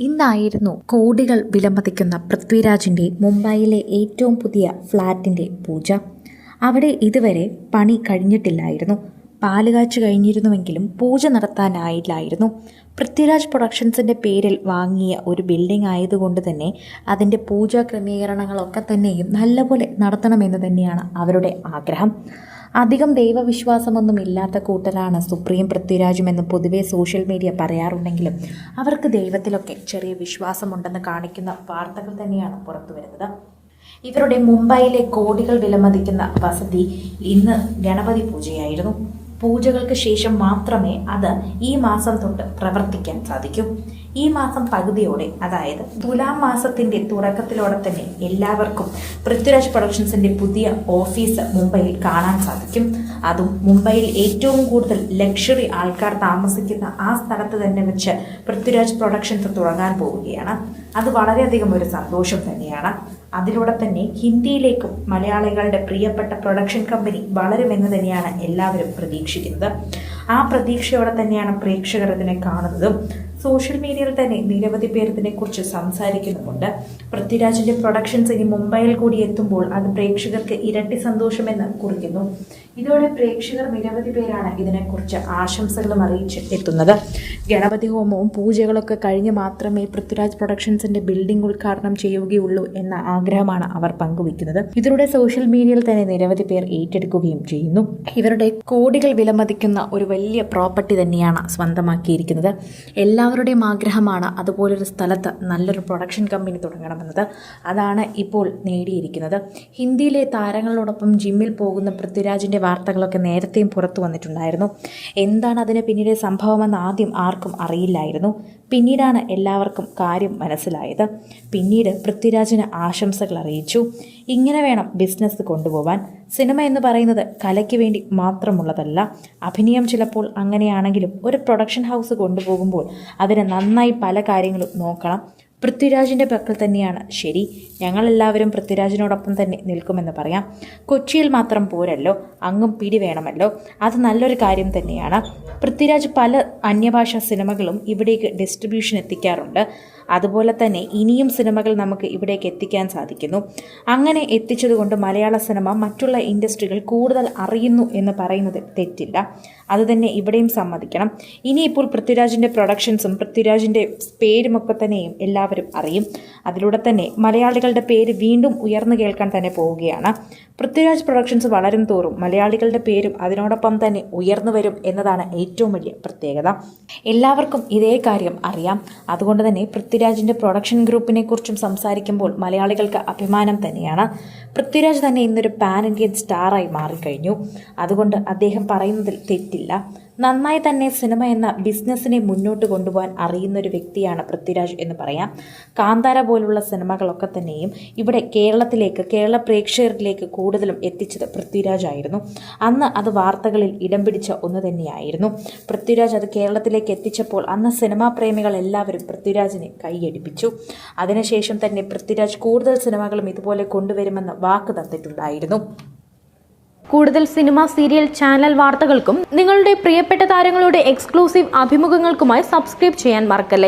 ഇന്നായിരുന്നു കോടികൾ വിലമതിക്കുന്ന പൃഥ്വിരാജിൻ്റെ മുംബൈയിലെ ഏറ്റവും പുതിയ ഫ്ലാറ്റിൻ്റെ പൂജ. അവിടെ ഇതുവരെ പണി കഴിഞ്ഞിട്ടില്ലായിരുന്നു. പാലുകാച്ച് കഴിഞ്ഞിരുന്നുവെങ്കിലും പൂജ നടത്താനായില്ലായിരുന്നു. പൃഥ്വിരാജ് പ്രൊഡക്ഷൻസിൻ്റെ പേരിൽ വാങ്ങിയ ഒരു ബിൽഡിംഗ് ആയതുകൊണ്ട് തന്നെ അതിൻ്റെ പൂജാ ക്രമീകരണങ്ങളൊക്കെ തന്നെയും നല്ലപോലെ നടത്തണമെന്ന് തന്നെയാണ് അവരുടെ ആഗ്രഹം. അധികം ദൈവവിശ്വാസമൊന്നും ഇല്ലാത്ത കൂട്ടരാണ് സുപ്രിയും പൃഥ്വിരാജും എന്ന് പൊതുവെ സോഷ്യൽ മീഡിയ പറയാറുണ്ടെങ്കിലും അവർക്ക് ദൈവത്തിലൊക്കെ ചെറിയ വിശ്വാസമുണ്ടെന്ന് കാണിക്കുന്ന വാർത്തകൾ തന്നെയാണ് പുറത്തു വരുന്നത്. ഇവരുടെ മുംബൈയിലെ കോടികൾ വിലമതിക്കുന്ന വസതി ഇന്ന് ഗണപതി പൂജയായിരുന്നു. പൂജകൾക്ക് ശേഷം മാത്രമേ അത് ഈ മാസം തൊട്ട് പ്രവർത്തിക്കാൻ സാധിക്കൂ. ഈ മാസം പകുതിയോടെ, അതായത് തുലാം മാസത്തിന്റെ തുടക്കത്തിലോടെ തന്നെ എല്ലാവർക്കും പൃഥ്വിരാജ് പ്രൊഡക്ഷൻസിന്റെ പുതിയ ഓഫീസ് മുംബൈയിൽ കാണാൻ സാധിക്കും. അതും മുംബൈയിൽ ഏറ്റവും കൂടുതൽ ലക്ഷറി ആൾക്കാർ താമസിക്കുന്ന ആ സ്ഥലത്ത് തന്നെ വെച്ച് പൃഥ്വിരാജ് പ്രൊഡക്ഷൻസ് തുടങ്ങാൻ പോവുകയാണ്. അത് വളരെയധികം ഒരു സന്തോഷം തന്നെയാണ്. അതിലൂടെ തന്നെ ഹിന്ദിയിലേക്കും മലയാളികളുടെ പ്രിയപ്പെട്ട പ്രൊഡക്ഷൻ കമ്പനി വളരുമെന്ന് തന്നെയാണ് എല്ലാവരും പ്രതീക്ഷിക്കുന്നത്. ആ പ്രതീക്ഷയോടെ തന്നെയാണ് പ്രേക്ഷകർ ഇതിനെ കാണുന്നതും. സോഷ്യൽ മീഡിയയിൽ തന്നെ നിരവധി പേർ ഇതിനെക്കുറിച്ച് സംസാരിക്കുന്നുമുണ്ട്. പൃഥ്വിരാജിന്റെ പ്രൊഡക്ഷൻസ് ഇനി മുംബൈയിൽ കൂടി എത്തുമ്പോൾ അത് പ്രേക്ഷകർക്ക് ഇരട്ടി സന്തോഷമെന്ന് കുറിക്കുന്നു. ഇതോടെ പ്രേക്ഷകർ നിരവധി പേരാണ് ഇതിനെക്കുറിച്ച് ആശംസകളും അറിയിച്ച് എത്തുന്നത്. ഗണപതി ഹോമവും പൂജകളൊക്കെ കഴിഞ്ഞ് മാത്രമേ പൃഥ്വിരാജ് പ്രൊഡക്ഷൻസിന്റെ ബിൽഡിംഗ് ഉദ്ഘാടനം ചെയ്യുകയുള്ളൂ എന്ന ആഗ്രഹമാണ് അവർ പങ്കുവയ്ക്കുന്നത്. ഇതിലൂടെ സോഷ്യൽ മീഡിയയിൽ തന്നെ നിരവധി പേർ ഏറ്റെടുക്കുകയും ചെയ്യുന്നു. ഇവരുടെ കോടികൾ വിലമതിക്കുന്ന ഒരു വലിയ പ്രോപ്പർട്ടി തന്നെയാണ് സ്വന്തമാക്കിയിരിക്കുന്നത്. എല്ലാവരുടെയും ആഗ്രഹമാണ് അതുപോലൊരു സ്ഥലത്ത് നല്ലൊരു പ്രൊഡക്ഷൻ കമ്പനി തുടങ്ങണമെന്നത്. അതാണ് ഇപ്പോൾ നേടിയിരിക്കുന്നത്. ഹിന്ദിയിലെ താരങ്ങളോടൊപ്പം ജിമ്മിൽ പോകുന്ന പൃഥ്വിരാജിൻ്റെ വാർത്തകളൊക്കെ നേരത്തെയും പുറത്തു വന്നിട്ടുണ്ടായിരുന്നു. എന്താണ് അതിന് പിന്നിലെ സംഭവമെന്ന് ആദ്യം ആർക്കും അറിയില്ലായിരുന്നു. പിന്നീടാണ് എല്ലാവർക്കും കാര്യം മനസ്സിലായത്. പിന്നീട് പൃഥ്വിരാജിന് ആശംസകൾ അറിയിച്ചു. ഇങ്ങനെ വേണം ബിസിനസ് കൊണ്ടുപോകാൻ. സിനിമ എന്ന് പറയുന്നത് കലയ്ക്ക് വേണ്ടി മാത്രമുള്ളതല്ല. അഭിനയം ചിലപ്പോൾ അങ്ങനെയാണെങ്കിലും ഒരു പ്രൊഡക്ഷൻ ഹൗസ് കൊണ്ടുപോകുമ്പോൾ അതിന് നന്നായി പല കാര്യങ്ങളും നോക്കണം. പൃഥ്വിരാജിൻ്റെ പക്കൽ തന്നെയാണ് ശരി. ഞങ്ങളെല്ലാവരും പൃഥ്വിരാജിനോടൊപ്പം തന്നെ നിൽക്കുമെന്ന് പറയാം. കൊച്ചിയിൽ മാത്രം പോരല്ലോ, അങ്ങും പിടി വേണമല്ലോ. അത് നല്ലൊരു കാര്യം തന്നെയാണ്. പൃഥ്വിരാജ് പല അന്യഭാഷാ സിനിമകളും ഇവിടേക്ക് ഡിസ്ട്രിബ്യൂഷൻ എത്തിക്കാറുണ്ട്. അതുപോലെ തന്നെ ഇനിയും സിനിമകൾ നമുക്ക് ഇവിടേക്ക് എത്തിക്കാൻ സാധിക്കുന്നു. അങ്ങനെ എത്തിച്ചതുകൊണ്ട് മലയാള സിനിമ മറ്റുള്ള ഇൻഡസ്ട്രികൾ കൂടുതൽ അറിയുന്നു എന്ന് പറയുന്നത് തെറ്റില്ല. അതുതന്നെ ഇവിടെയും സമ്മതിക്കണം. ഇനിയിപ്പോൾ പൃഥ്വിരാജിൻ്റെ പ്രൊഡക്ഷൻസും പൃഥ്വിരാജിൻ്റെ പേരുമൊക്കെ തന്നെയും എല്ലാവരും അറിയും. അതിലൂടെ തന്നെ മലയാളികളുടെ പേര് വീണ്ടും ഉയർന്നു കേൾക്കാൻ തന്നെ പോവുകയാണ്. പൃഥ്വിരാജ് പ്രൊഡക്ഷൻസ് വളരും തോറും മലയാളികളുടെ പേരും അതിനോടൊപ്പം തന്നെ ഉയർന്നു വരും എന്നതാണ് ഏറ്റവും വലിയ പ്രത്യേകത. എല്ലാവർക്കും ഇതേ കാര്യം അറിയാം. അതുകൊണ്ട് തന്നെ പൃഥ്വിരാജിൻ്റെ പ്രൊഡക്ഷൻ ഗ്രൂപ്പിനെ കുറിച്ചും സംസാരിക്കുമ്പോൾ മലയാളികൾക്ക് അഭിമാനം തന്നെയാണ്. പൃഥ്വിരാജ് തന്നെ ഇന്നൊരു പാൻ ഇന്ത്യൻ സ്റ്റാറായി മാറിക്കഴിഞ്ഞു. അതുകൊണ്ട് അദ്ദേഹം പറയുന്നതിൽ തെറ്റില്ല. നന്നായി തന്നെ സിനിമ എന്ന ബിസിനസ്സിനെ മുന്നോട്ട് കൊണ്ടുപോകാൻ അറിയുന്ന ഒരു വ്യക്തിയാണ് പൃഥ്വിരാജ് എന്ന് പറയാം. കാന്താര പോലുള്ള സിനിമകളൊക്കെ തന്നെയും ഇവിടെ കേരള പ്രേക്ഷകരിലേക്ക് കൂടുതലും എത്തിച്ചത് പൃഥ്വിരാജ് ആയിരുന്നു. അന്ന് അത് വാർത്തകളിൽ ഇടം പിടിച്ച ഒന്ന് തന്നെയായിരുന്നു. പൃഥ്വിരാജ് അത് കേരളത്തിലേക്ക് എത്തിച്ചപ്പോൾ അന്ന് സിനിമാ പ്രേമികൾ എല്ലാവരും പൃഥ്വിരാജിനെ കൈയടിപ്പിച്ചു. അതിനുശേഷം തന്നെ പൃഥ്വിരാജ് കൂടുതൽ സിനിമകളും ഇതുപോലെ കൊണ്ടുവരുമെന്ന് വാക്ക് തന്നിട്ടുണ്ടായിരുന്നു. കൂടുതൽ സിനിമ, സീരിയൽ, ചാനൽ വാർത്തകൾക്കും നിങ്ങളുടെ പ്രിയപ്പെട്ട താരങ്ങളുടെ എക്സ്ക്ലൂസീവ് അഭിമുഖങ്ങൾക്കുമായി സബ്സ്ക്രൈബ് ചെയ്യാൻ മറക്കല്ലേ.